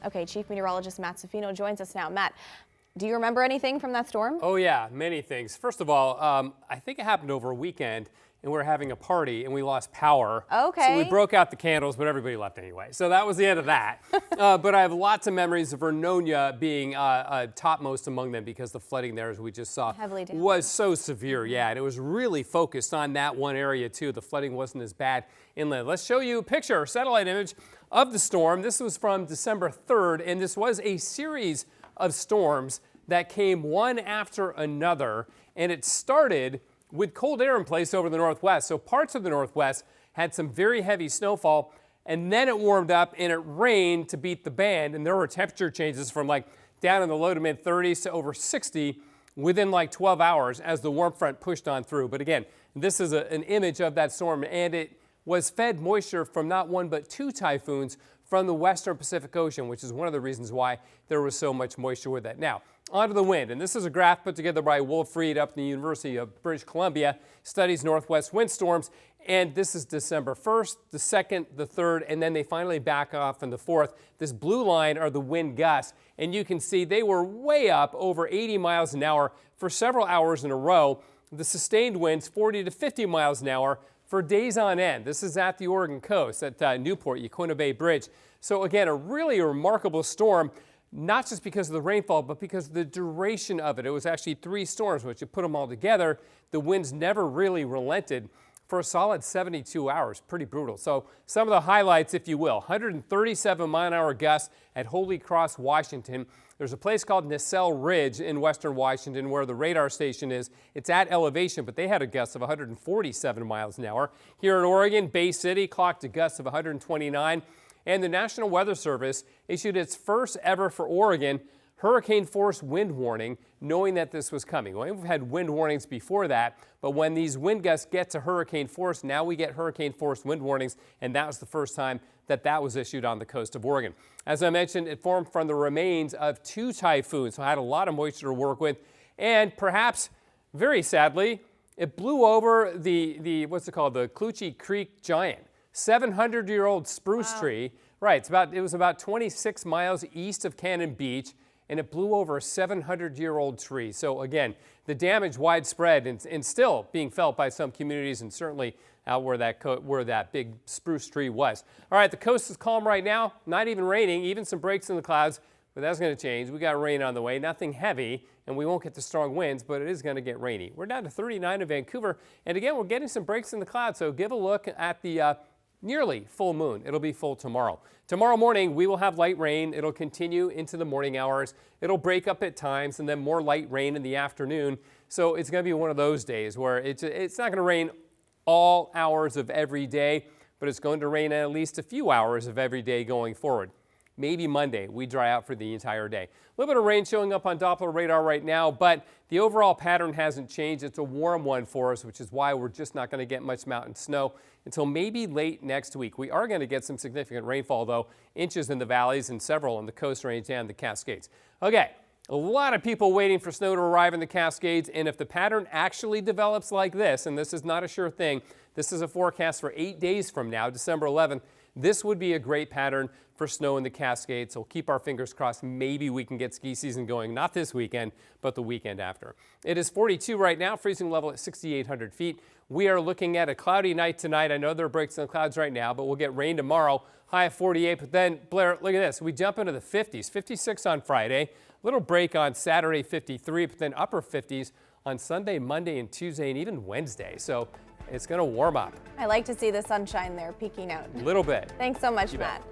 Okay, Chief Meteorologist Matt Zaffino joins us now. Matt, do you remember anything from that storm? Oh yeah, many things. First of all, I think it happened over a weekend, and we were having a party, and we lost power. Okay. So we broke out the candles, but everybody left anyway. So that was the end of that. But I have lots of memories of Vernonia being topmost among them because the flooding there, as we just saw, was so severe. Yeah, and it was really focused on that one area too. The flooding wasn't as bad inland. Let's show you a picture, a satellite image of the storm. This was from December 3rd, and this was a series of storms that came one after another, and it started with cold air in place over the northwest. So parts of the northwest had some very heavy snowfall, and then it warmed up and it rained to beat the band, and there were temperature changes from like down in the low to mid 30s to over 60 within like 12 hours as the warm front pushed on through. But again, this is an image of that storm, and it was fed moisture from not one but two typhoons from the western Pacific Ocean, which is one of the reasons why there was so much moisture with that. Now, onto the wind, and this is a graph put together by Wolf Reed up in the University of British Columbia, studies northwest windstorms, and this is December 1st, the 2nd, the 3rd, and then they finally back off on the 4th. This blue line are the wind gusts, and you can see they were way up over 80 miles an hour for several hours in a row. The sustained winds 40 to 50 miles an hour for days on end. This is at the Oregon coast at Newport, Yaquina Bay Bridge. So again, a really remarkable storm, not just because of the rainfall, but because of the duration of it. It was actually 3 storms, which you put them all together, the winds never really relented for a solid 72 hours. Pretty brutal. So some of the highlights, if you will, 137 mile-an-hour gusts at Holy Cross, Washington. There's a place called Nacelle Ridge in western Washington where the radar station is. It's at elevation, but they had a gust of 147 miles an hour. Here in Oregon, Bay City clocked a gust of 129. And the National Weather Service issued its first ever for Oregon hurricane force wind warning, knowing that this was coming. Well, we've had wind warnings before that, but when these wind gusts get to hurricane force, now we get hurricane force wind warnings, and that was the first time that that was issued on the coast of Oregon. As I mentioned, it formed from the remains of 2 typhoons, so I had a lot of moisture to work with, and perhaps, very sadly, it blew over the what's it called, the Clutchie Creek Giant. 700-year-old spruce tree. Right, it was about 26 miles east of Cannon Beach, and it blew over a 700-year-old tree. So again, the damage widespread and still being felt by some communities, and certainly out where that big spruce tree was. All right, the coast is calm right now, not even raining, even some breaks in the clouds, but that's going to change. We got rain on the way, nothing heavy, and we won't get the strong winds, but it is going to get rainy. We're down to 39 in Vancouver, and again, we're getting some breaks in the clouds, so give a look at the nearly full moon. It'll be full tomorrow. Tomorrow morning, we will have light rain. It'll continue into the morning hours. It'll break up at times, and then more light rain in the afternoon. So it's going to be one of those days where it's not going to rain all hours of every day, but it's going to rain at least a few hours of every day going forward. Maybe Monday, we dry out for the entire day. A little bit of rain showing up on Doppler radar right now, but the overall pattern hasn't changed. It's a warm one for us, which is why we're just not going to get much mountain snow until maybe late next week. We are going to get some significant rainfall, though, inches in the valleys and several in the Coast Range and the Cascades. Okay, a lot of people waiting for snow to arrive in the Cascades, and if the pattern actually develops like this, and this is not a sure thing, this is a forecast for 8 days from now, December 11th, this would be a great pattern for snow in the Cascades, so keep our fingers crossed. Maybe we can get ski season going, not this weekend, but the weekend after. It is 42 right now, freezing level at 6,800 feet. We are looking at a cloudy night tonight. I know there are breaks in the clouds right now, but we'll get rain tomorrow, high of 48. But then, Blair, look at this. We jump into the 50s, 56 on Friday, little break on Saturday, 53, but then upper 50s on Sunday, Monday, and Tuesday, and even Wednesday. So it's going to warm up. I like to see the sunshine there peeking out. A little bit. Thanks so much, Matt.